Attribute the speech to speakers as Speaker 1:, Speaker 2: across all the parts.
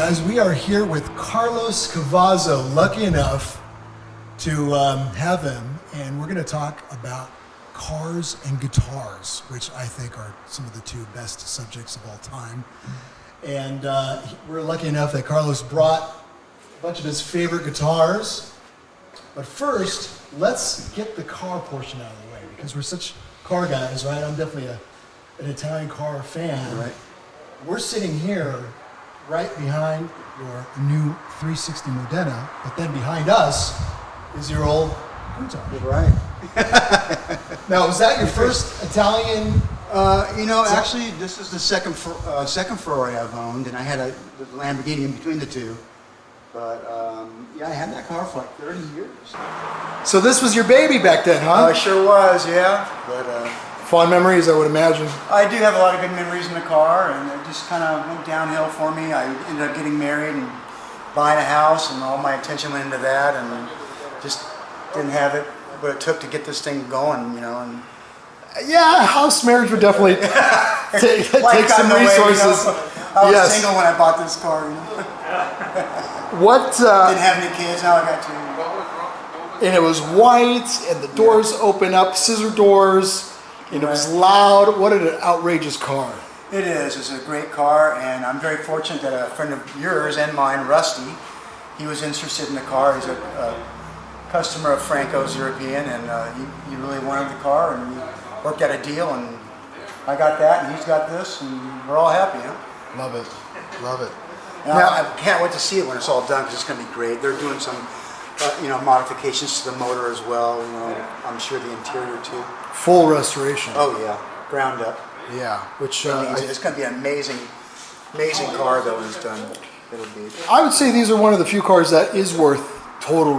Speaker 1: guys. We are here with Carlos Cavazo. Lucky enough to have him, and we're going to talk about cars and guitars, which I think are some of the two best subjects of all time. And we're lucky enough that Carlos brought a bunch of his favorite guitars. But first, let's get the car portion out of the way, because we're such car guys, right? I'm definitely an Italian car fan.
Speaker 2: Right.
Speaker 1: We're sitting here right behind your new 360 Modena, but then behind us is your old Countach.
Speaker 2: You're right.
Speaker 1: Now, was that your first Italian?
Speaker 2: Actually, this is the second Ferrari I've owned, and I had a Lamborghini in between the two. But I had that car for like 30 years.
Speaker 1: So this was your baby back then, huh?
Speaker 2: Sure was, yeah. But
Speaker 1: fond memories, I would imagine.
Speaker 2: I do have a lot of good memories in the car, and it just kind of went downhill for me. I ended up getting married and buying a house, and all my attention went into that, and just didn't have it what it took to get this thing going, you know. And
Speaker 1: yeah, house marriage would definitely take some resources.
Speaker 2: I was single when I bought this car. You know?
Speaker 1: What?
Speaker 2: Didn't have any kids. Now I got two.
Speaker 1: And it was white, and the doors open up, scissor doors, and it was loud. What an outrageous car!
Speaker 2: It is. It's a great car, and I'm very fortunate that a friend of yours and mine, Rusty, he was interested in the car. He's a customer of Francos European, and he really wanted the car, and we worked out a deal, and I got that, and he's got this, and we're all happy. Huh?
Speaker 1: Love it, love it.
Speaker 2: Now, I can't wait to see it when it's all done, because it's going to be great. They're doing some, modifications to the motor as well. You know, I'm sure the interior too.
Speaker 1: Full restoration.
Speaker 2: Oh yeah, ground up.
Speaker 1: Yeah, which
Speaker 2: it's going to be an amazing car though when it's done. It'll be.
Speaker 1: I would say these are one of the few cars that is worth total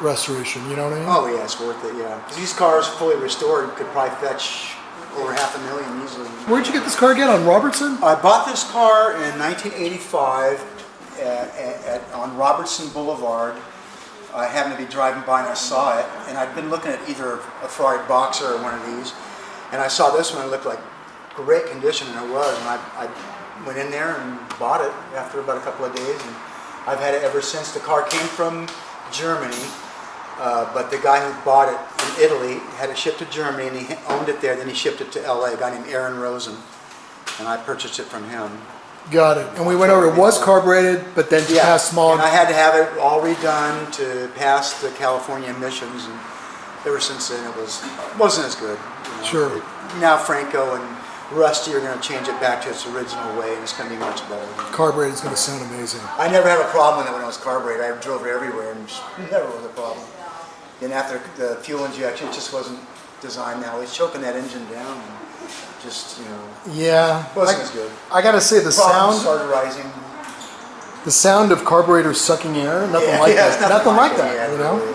Speaker 1: restoration. You know what I mean?
Speaker 2: Oh yeah, it's worth it. Yeah, these cars fully restored could probably fetch over $500,000 easily.
Speaker 1: Where'd you get this car again? On Robertson?
Speaker 2: I bought this car in 1985 on Robertson Boulevard. I happened to be driving by and I saw it, and I'd been looking at either a Ferrari Boxer or one of these, and I saw this one. It looked like great condition, and it was. And I went in there and bought it after about a couple of days, and I've had it ever since. The car came from Germany. But the guy who bought it in Italy had it shipped to Germany, and he owned it there. Then he shipped it to LA, a guy named Aaron Rosen, and I purchased it from him.
Speaker 1: Got it. And we went over, it was carbureted, but then to pass smog.
Speaker 2: And I had to have it all redone to pass the California emissions, and ever since then it wasn't as good. You know.
Speaker 1: Sure.
Speaker 2: Now Franco and Rusty are going to change it back to its original way, and it's going to be much better.
Speaker 1: Carbureted is going to sound amazing.
Speaker 2: I never had a problem with it when it was carbureted. I drove it everywhere, and never was a problem. And after the fuel injection, it just wasn't designed that way. It's choking that engine down, and just,
Speaker 1: yeah,
Speaker 2: wasn't as good.
Speaker 1: I gotta say, the
Speaker 2: Problems
Speaker 1: sound
Speaker 2: started rising.
Speaker 1: The sound of carburetors sucking air, nothing like that. Nothing like that,
Speaker 2: yeah,
Speaker 1: you know?
Speaker 2: Really.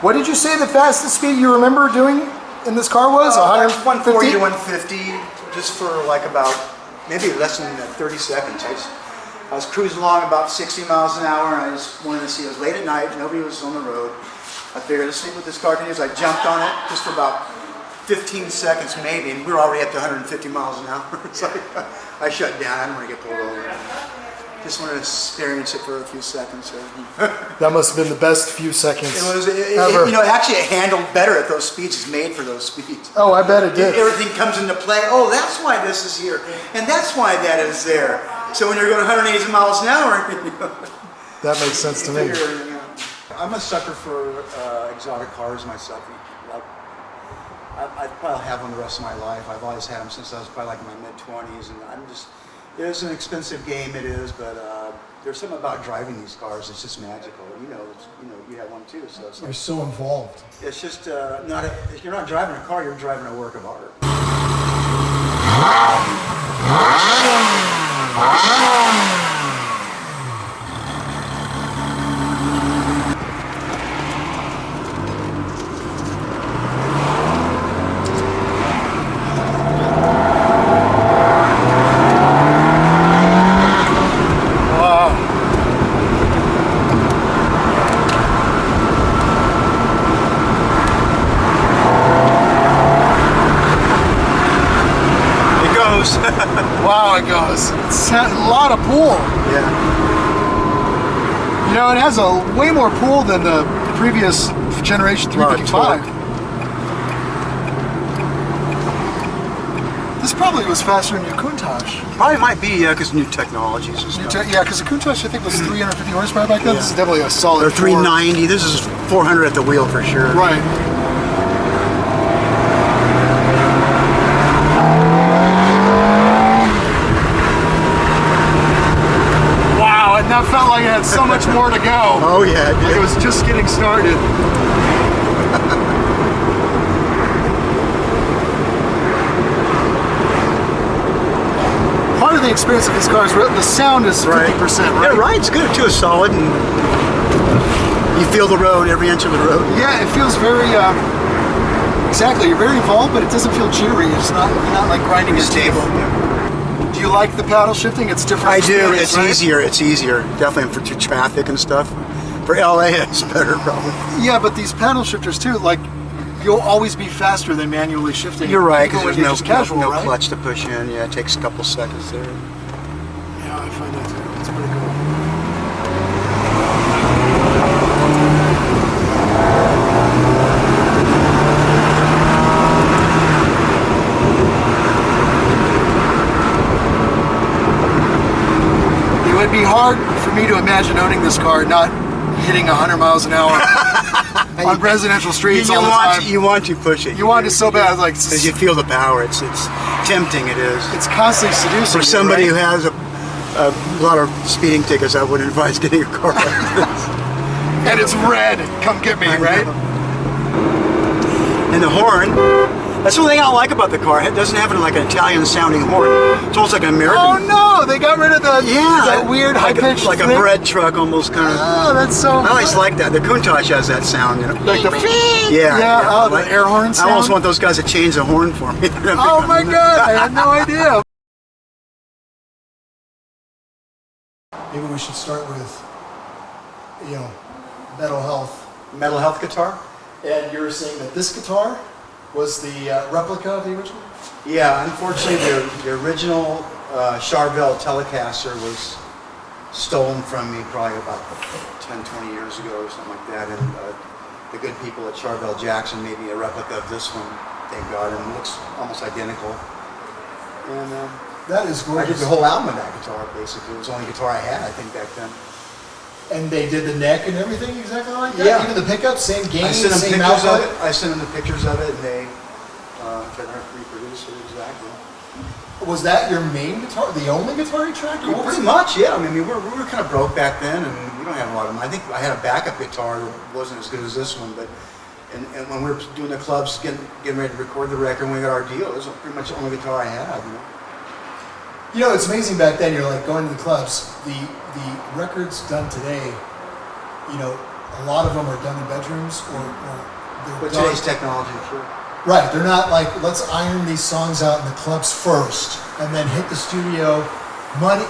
Speaker 1: What did you say the fastest speed you remember doing in this car was?
Speaker 2: 140 to 150, just for like about maybe less than 30 seconds. I was cruising along about 60 miles an hour, and I just wanted to see. It was late at night, nobody was on the road. I figured, let's see what this car can do. So I jumped on it just for about 15 seconds maybe, and we were already up to 150 miles an hour. So I shut down. I didn't want to get pulled over. Just wanted to experience it for a few seconds. So.
Speaker 1: That must have been the best few seconds
Speaker 2: ever. Actually it handled better at those speeds. It's made for those speeds.
Speaker 1: Oh, I bet it did.
Speaker 2: Everything comes into play. Oh, that's why this is here, and that's why that is there. So when you're going 180 miles an hour,
Speaker 1: that makes sense to me.
Speaker 2: I'm a sucker for exotic cars myself. I probably have them the rest of my life. I've always had them since I was probably like in my mid-20s, and it's an expensive game, it is, but there's something about driving these cars. It's just magical. You have one too, so it's
Speaker 1: You're so involved.
Speaker 2: It's just you're not driving a car. You're driving a work of art.
Speaker 1: Wow, it goes. It's a lot of pull.
Speaker 2: Yeah.
Speaker 1: You know, it has a way more pull than the previous generation 355. This probably was faster than your Countach.
Speaker 2: Probably might be, yeah, because new technologies and stuff.
Speaker 1: Yeah, because the Countach I think was 350 horsepower back then. Yeah. This is definitely a solid.
Speaker 2: They're 390. This is 400 at the wheel for sure.
Speaker 1: Right. Wow, and that felt like it had so much more to go.
Speaker 2: Oh yeah, it did.
Speaker 1: Like it was just getting started. Part of the experience of these cars, the sound is 50%, right?
Speaker 2: Yeah, right. It's good too. It's solid, and you feel the road, every inch of the road.
Speaker 1: Yeah, it feels very. Exactly, you're very involved, but it doesn't feel jittery. It's not. You're not like grinding.
Speaker 2: It's stable.
Speaker 1: Yeah. Do you like the paddle shifting? It's different.
Speaker 2: I do. It's
Speaker 1: right?
Speaker 2: easier. It's easier. Definitely for traffic and stuff. For LA, it's better probably.
Speaker 1: Yeah, but these paddle shifters too, like. You'll always be faster than manually shifting.
Speaker 2: You're right, because there's
Speaker 1: no casual,
Speaker 2: no
Speaker 1: right?
Speaker 2: clutch to push in. Yeah, it takes a couple seconds there.
Speaker 1: Yeah, I find that too. It's pretty cool. It would be hard for me to imagine owning this car not hitting 100 miles an hour. On residential streets all the time.
Speaker 2: You want to push it.
Speaker 1: You want it so bad, like
Speaker 2: because you feel the power. It's tempting. It is.
Speaker 1: It's constantly seducing.
Speaker 2: For somebody
Speaker 1: you,
Speaker 2: who has a lot of speeding tickets, I wouldn't advise getting a car like this.
Speaker 1: And it's red. Come get me, right?
Speaker 2: And the horn. That's the only thing I like about the car. It doesn't have like an Italian-sounding horn. It's almost like an American.
Speaker 1: Oh no! They got rid of the that weird high-pitched
Speaker 2: like a bread truck, almost kind of.
Speaker 1: Oh, that's so.
Speaker 2: I always like that. The Countach has that sound, you know.
Speaker 1: Like the
Speaker 2: yeah.
Speaker 1: Oh, the air horn sound.
Speaker 2: I almost want those guys to change the horn for me.
Speaker 1: Oh my god! I had no idea. Maybe we should start with, Metal Health.
Speaker 2: Metal Health guitar.
Speaker 1: And you were saying that this guitar was the replica of the original?
Speaker 2: Yeah, unfortunately the original Charvel Telecaster was stolen from me probably about 10, 20 years ago or something like that, and the good people at Charvel Jackson made me a replica of this one, thank God, and it looks almost identical. And
Speaker 1: that is gorgeous.
Speaker 2: I did the whole album of that guitar, basically. It was the only guitar I had, I think, back then.
Speaker 1: And they did the neck and everything exactly like that?
Speaker 2: Yeah.
Speaker 1: Even the pickup, same gain,
Speaker 2: I sent them
Speaker 1: same
Speaker 2: pictures
Speaker 1: output?
Speaker 2: of it. I sent them the pictures of it, and they tried to reproduce it exactly.
Speaker 1: Was that your main guitar, the only guitar you tracked?
Speaker 2: Well, pretty much, yeah. I mean, we were kind of broke back then, and we don't have a lot of money. I think I had a backup guitar that wasn't as good as this one, but and when we were doing the clubs, getting ready to record the record, when we got our deal, it was pretty much the only guitar I had.
Speaker 1: You know, it's amazing back then. You're like going to the clubs. The records done today, a lot of them are done in bedrooms or they're
Speaker 2: With
Speaker 1: done.
Speaker 2: today's technology, sure.
Speaker 1: Right, they're not like, let's iron these songs out in the clubs first and then hit the studio.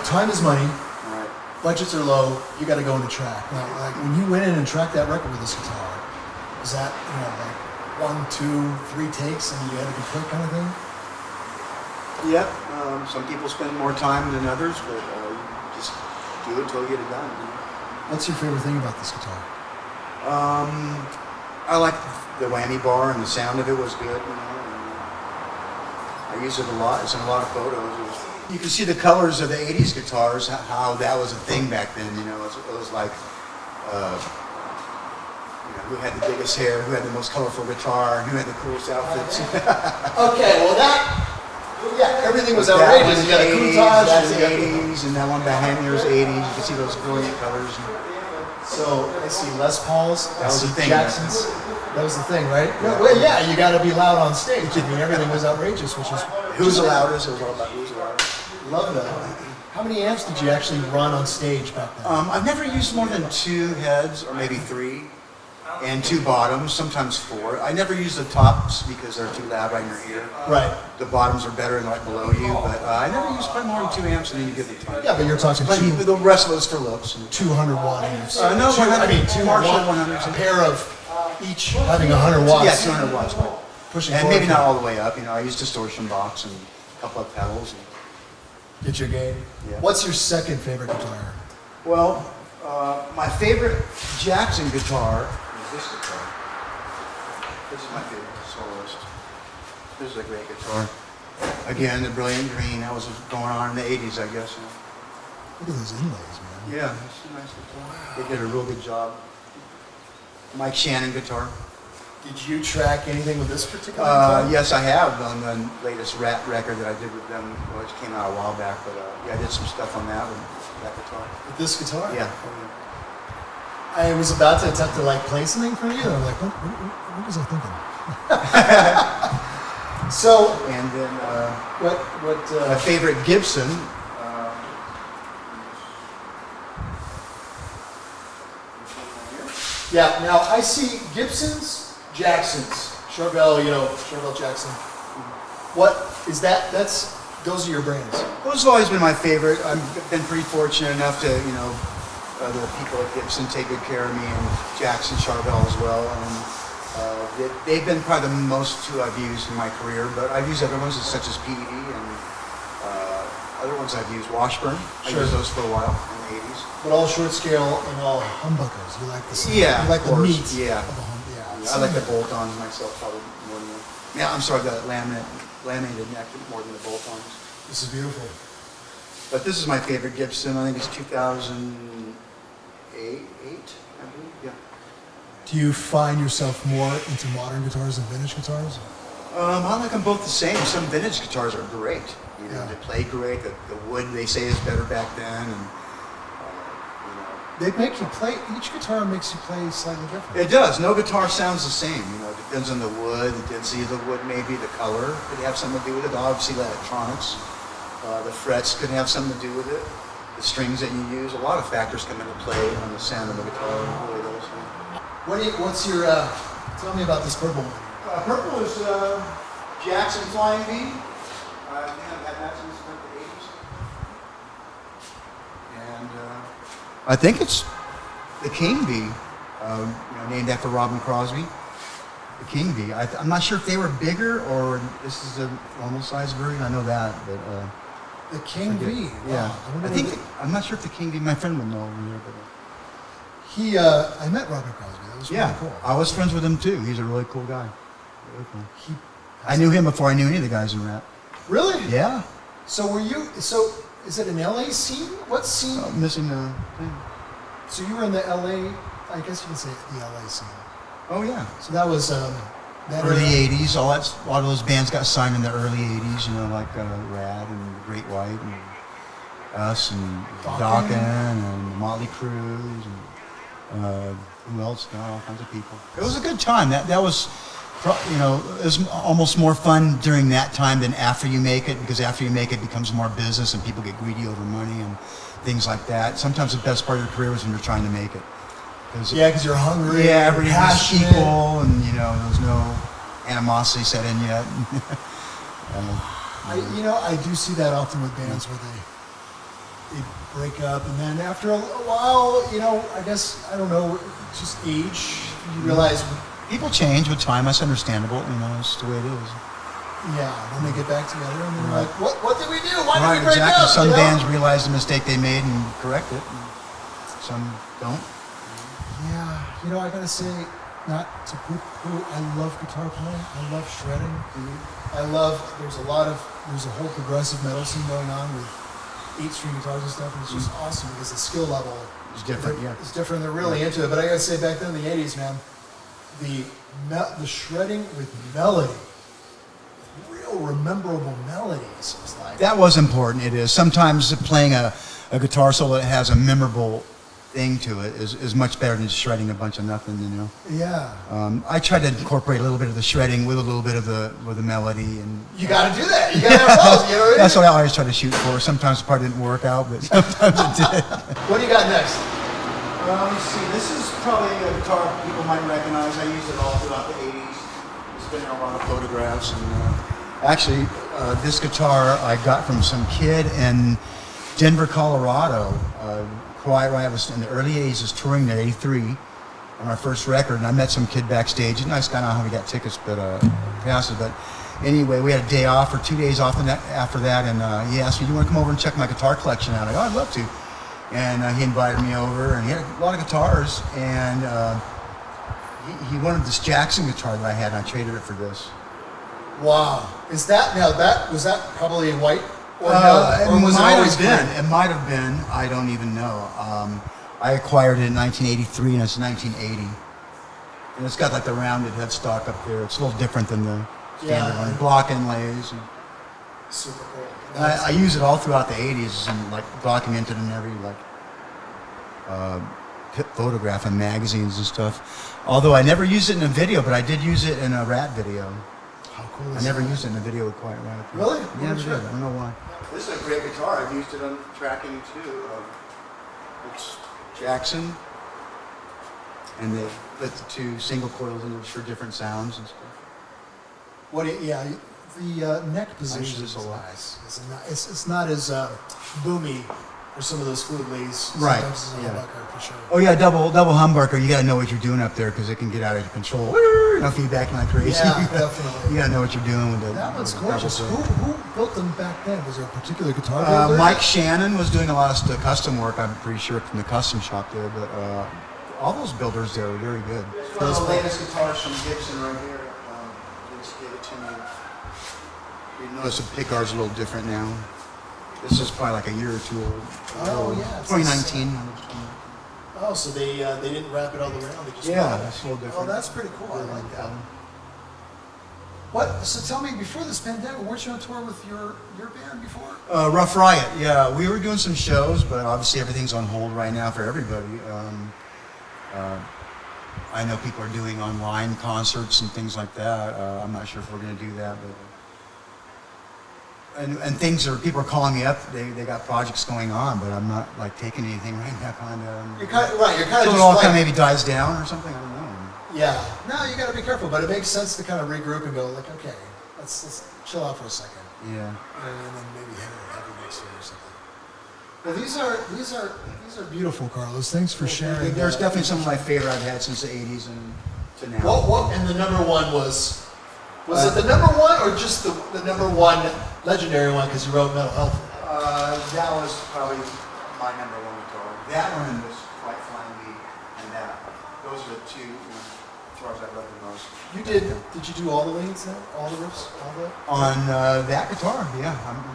Speaker 1: Time is money.
Speaker 2: Right.
Speaker 1: Budgets are low. You got to go into track. Now, like when you went in and tracked that record with this guitar, is that like 1, 2, 3 takes and you had to be quick kind of thing?
Speaker 2: Yep. Some people spend more time than others, but you just do it until you get it done.
Speaker 1: What's your favorite thing about this guitar?
Speaker 2: I like the whammy bar, and the sound of it was good. I use it a lot. It's in a lot of photos. You can see the colors of the '80s guitars, how that was a thing back then. It was like, who had the biggest hair, who had the most colorful guitar, who had the coolest outfits.
Speaker 1: Okay, well everything was outrageous. You got a Countach,
Speaker 2: that's the '80s, and that one behind there is '80s. You can see those brilliant colors.
Speaker 1: So I see Les Pauls.
Speaker 2: That was the thing.
Speaker 1: Jacksons. That was the thing, right? Well, yeah, you got to be loud on stage. I mean, everything was outrageous, which is
Speaker 2: who's the loudest. It was all about who's the loudest.
Speaker 1: Love that. How many amps did you actually run on stage back then?
Speaker 2: I've never used more than 2 heads, or maybe 3, and 2 bottoms, sometimes 4. I never use the tops because they're too loud right in your ear.
Speaker 1: Right.
Speaker 2: The bottoms are better and right below you, but I never use probably more than 2 amps in any given time.
Speaker 1: Yeah, but you're talking
Speaker 2: But the rest of it's for looks.
Speaker 1: 200 watt amps.
Speaker 2: No,
Speaker 1: 2
Speaker 2: Marshall
Speaker 1: watt,
Speaker 2: 100s.
Speaker 1: a pair of each having 100 watts.
Speaker 2: Yeah, 200 watts. Right.
Speaker 1: Pushing
Speaker 2: and
Speaker 1: forward.
Speaker 2: maybe not all the way up. I use distortion box and a couple of pedals.
Speaker 1: Get your gain.
Speaker 2: Yeah.
Speaker 1: What's your second favorite guitar?
Speaker 2: Well, My favorite Jackson guitar is this guitar. This is my favorite soloist. This is a great guitar. Again, the Brilliant Green. That was going on in the 80s, I guess.
Speaker 1: Look at those inlays, man.
Speaker 2: Yeah, that's a nice guitar. They did a real good job. Mike Shannon guitar.
Speaker 1: Did you track anything with this particular guitar?
Speaker 2: Yes, I have on the latest Ratt record that I did with them, which came out a while back. But yeah, I did some stuff on that with that guitar.
Speaker 1: With this guitar?
Speaker 2: Yeah.
Speaker 1: I was about to attempt to like play something for you, and I'm like, what was I thinking? So,
Speaker 2: And then
Speaker 1: what?
Speaker 2: my favorite Gibson.
Speaker 1: Yeah. Now I see Gibsons, Jacksons, Charvel. Charvel Jackson. What is that? Those are your brands.
Speaker 2: Those have always been my favorite. I've been pretty fortunate enough to, the people at Gibson take good care of me, and Jackson, Charvel as well. And they've been probably the most two I've used in my career, but I've used other ones such as PED and other ones I've used. Washburn.
Speaker 1: Sure.
Speaker 2: I used those for a while in the 80s.
Speaker 1: But all short scale and all humbuckers. You like the
Speaker 2: Yeah,
Speaker 1: You like
Speaker 2: of
Speaker 1: the
Speaker 2: course.
Speaker 1: meat
Speaker 2: Yeah.
Speaker 1: of the hum. Yeah.
Speaker 2: I like the bolt-ons myself probably more than the... Yeah, I'm sorry, the laminated neck more than the bolt-ons.
Speaker 1: This is beautiful.
Speaker 2: But this is my favorite Gibson. I think it's 2008, I believe. Yeah.
Speaker 1: Do you find yourself more into modern guitars than vintage guitars?
Speaker 2: I like them both the same. Some vintage guitars are great.
Speaker 1: Yeah.
Speaker 2: They play great. The wood they say is better back then, and
Speaker 1: They make you play. Each guitar makes you play slightly different.
Speaker 2: it does. No guitar sounds the same. It depends on the wood, the density of the wood, maybe the color could have something to do with it. Obviously, the electronics, the frets could have something to do with it. The strings that you use, a lot of factors come into play on the sound of the guitar. It really does.
Speaker 1: What's your? Tell me about this purple one.
Speaker 2: Purple is Jackson Flying V. I've had that since the 80s. And I think it's the King V, named after Robin Crosby. The King V. I'm not sure if they were bigger or this is a normal size version. I know that, but
Speaker 1: The King V.
Speaker 2: yeah.
Speaker 1: Wow.
Speaker 2: I'm not sure if the King V. My friend would know over here, but
Speaker 1: I met Robin Crosby. That was really cool.
Speaker 2: I was friends with him too. He's a really cool guy. Really cool. I knew him before I knew any of the guys in Ratt.
Speaker 1: Really?
Speaker 2: Yeah.
Speaker 1: So were you? So is it an LA scene? What scene?
Speaker 2: Missing the thing.
Speaker 1: So you were in the LA. I guess you can say the LA scene.
Speaker 2: Oh yeah.
Speaker 1: So that was that
Speaker 2: Early
Speaker 1: era.
Speaker 2: 80s. A lot of those bands got signed in the early 80s. Like Ratt and Great White and us and
Speaker 1: Dokken.
Speaker 2: Dokken and Motley Crue and who else? All kinds of people. It was a good time. That was. It was almost more fun during that time than after you make it, because after you make it becomes more business and people get greedy over money and things like that. Sometimes the best part of your career was when you're trying to make it.
Speaker 1: Because you're hungry.
Speaker 2: Yeah, everybody was
Speaker 1: passionate.
Speaker 2: equal, and there was no animosity set in yet.
Speaker 1: I do see that often with bands where they break up, and then after a while, I guess I don't know, just age. You realize.
Speaker 2: People change with time. That's understandable. It's the way it is.
Speaker 1: Yeah, then they get back together and they're like, what did we do? Why
Speaker 2: Right,
Speaker 1: did we break
Speaker 2: exactly.
Speaker 1: up?
Speaker 2: Some bands realize the mistake they made and correct it. And some don't.
Speaker 1: Yeah, I gotta say, not to poo-poo, I love guitar playing. I love shredding. There's a whole progressive metal scene going on with 8-string guitars and stuff, and it's just awesome because the skill level
Speaker 2: It's different, yeah.
Speaker 1: It's different. They're really into it. But I gotta say, back then in the 80s, man, the shredding with melody, real rememberable melodies, was like
Speaker 2: That was important. It is. Sometimes playing a guitar solo that has a memorable thing to it is much better than just shredding a bunch of nothing.
Speaker 1: Yeah.
Speaker 2: I tried to incorporate a little bit of the shredding with a little bit of the melody, and
Speaker 1: You gotta do that. You gotta have both. You know what I mean?
Speaker 2: that's what I always try to shoot for. Sometimes the part didn't work out, but sometimes it did.
Speaker 1: What do you got next?
Speaker 2: Let me see. This is probably a guitar people might recognize. I used it all throughout the 80s. It's been in a lot of photographs. And actually, this guitar I got from some kid in Denver, Colorado. Quiet Riot was in the early 80s, was touring there, 83, on our first record. And I met some kid backstage. A nice guy, I don't know how we got tickets, but passed it. But anyway, we had a day off or 2 days off after that. And he asked me, "Do you want to come over and check my guitar collection out?" I go, "I'd love to."
Speaker 3: And he invited me over, and he had a lot of guitars, and he wanted this Jackson guitar that I had, and I traded it for this.
Speaker 1: Wow. Is that was that probably white or no?
Speaker 3: It
Speaker 1: Or was it
Speaker 3: might
Speaker 1: always
Speaker 3: have been.
Speaker 1: green?
Speaker 3: It might have been. I don't even know. I acquired it in 1983, and it's 1980. And it's got like the rounded headstock up there. It's a little different than the standard one. Block inlays.
Speaker 1: Super cool.
Speaker 3: And I use it all throughout the 80s and like documented in every like photograph in magazines and stuff. Although I never used it in a video, but I did use it in a Ratt video.
Speaker 1: How cool is
Speaker 3: I never
Speaker 1: that?
Speaker 3: used it in a video with Quiet Riot.
Speaker 1: Really?
Speaker 3: Yeah, I
Speaker 1: Sure.
Speaker 3: did. I don't know why. This is a great guitar. I've used it on tracking too. It's Jackson, and they put the two single coils in it for different sounds and stuff.
Speaker 1: The neck position
Speaker 3: this
Speaker 1: is
Speaker 3: a lot.
Speaker 1: nice. It's not as boomy for some of those fluid leads.
Speaker 3: Right,
Speaker 1: Sometimes it's a
Speaker 3: yeah.
Speaker 1: humbucker for sure.
Speaker 3: Oh yeah, double humbucker. You gotta know what you're doing up there because it can get out of control. You know, feedback like crazy.
Speaker 1: Yeah, definitely.
Speaker 3: You gotta know what you're doing with the.
Speaker 1: That one's
Speaker 3: with the double
Speaker 1: gorgeous.
Speaker 3: click.
Speaker 1: Who built them back then? Was there a particular guitar builder?
Speaker 3: Mike Shannon was doing a lot of custom work. I'm pretty sure from the custom shop there, but all those builders there are very good.
Speaker 1: Those
Speaker 3: the latest guitars from Gibson right here. They just gave it to me. You notice the pick guard's a little different now. This is probably like a year or two old.
Speaker 1: Oh, yeah, it's
Speaker 3: 2019.
Speaker 1: Oh, so they didn't wrap it all the way around. They just
Speaker 3: Yeah,
Speaker 1: bought it.
Speaker 3: that's a little different.
Speaker 1: Oh, that's pretty cool. I like that. What? So tell me, before this pandemic, weren't you on tour with your band before?
Speaker 3: Rough Riot, yeah. We were doing some shows, but obviously everything's on hold right now for everybody. I know people are doing online concerts and things like that. I'm not sure if we're going to do that, but and things are people are calling me up. They got projects going on, but I'm not like taking anything right now.
Speaker 1: You're kind of right. You're kind of
Speaker 3: Until
Speaker 1: just
Speaker 3: it all
Speaker 1: like,
Speaker 3: kind of maybe dies down or something. I don't know.
Speaker 1: yeah. No, you got to be careful, but it makes sense to kind of regroup and go like, okay, let's chill out for a second,
Speaker 3: Yeah.
Speaker 1: and then maybe hit it heavy next year or something. Well, these are beautiful, Carlos. Thanks for sharing.
Speaker 3: There's definitely some of my favorite I've had since the '80s and to now.
Speaker 1: What? And the number one was it the number one or just the number one legendary one because you wrote Mental Health?
Speaker 3: That was probably my number one guitar. That one was quite flying me, and that. Those are the two guitars I love the most.
Speaker 1: Did you do all the leads then? All the riffs? All the?
Speaker 3: On that guitar, yeah.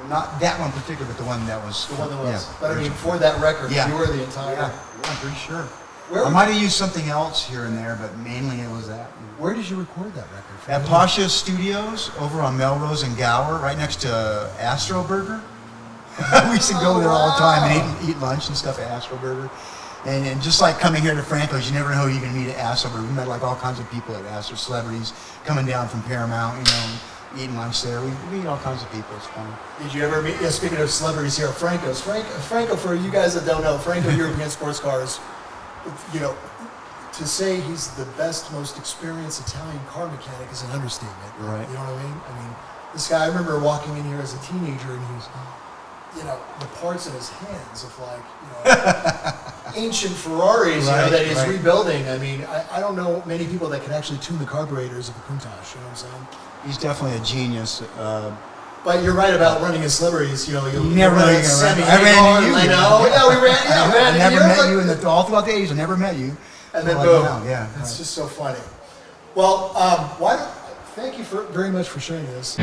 Speaker 3: Not that one particular, but the one that was.
Speaker 1: The one that was.
Speaker 3: Yeah,
Speaker 1: But I mean, for that record,
Speaker 3: Yeah.
Speaker 1: you were the entire.
Speaker 3: Yeah, I'm pretty sure.
Speaker 1: Where,
Speaker 3: I might have used something else here and there, but mainly it was that.
Speaker 1: where did you record that record?
Speaker 3: At Pasha Studios over on Melrose and Gower, right next to Astro Burger. We used to go there all the time and eat lunch and stuff at Astro Burger. And just like coming here to Francos, you never know who you're going to meet at Astro Burger. We met like all kinds of people at Astro, celebrities coming down from Paramount, eating lunch there. We meet all kinds of people. It's fun.
Speaker 1: Did you ever meet? Yeah, speaking of celebrities here, Francos. Franco, for you guys that don't know, Franco European Sports Cars. To say he's the best, most experienced Italian car mechanic is an understatement.
Speaker 3: Right.
Speaker 1: You know what I mean? I mean, this guy. I remember walking in here as a teenager, and he was, the parts in his hands of like, ancient Ferraris, that he's rebuilding. I mean, I don't know many people that can actually tune the carburetors of a Countach. You know what I'm saying?
Speaker 3: He's definitely a genius.
Speaker 1: But you're right about running in celebrities. You
Speaker 3: never know you're going to run. I ran into you.
Speaker 1: I know. Yeah, we ran. Yeah,
Speaker 3: I never met you all throughout the 80s. I never met you.
Speaker 1: And then boom.
Speaker 3: Yeah.
Speaker 1: It's just so funny. Well, thank you very much for sharing this.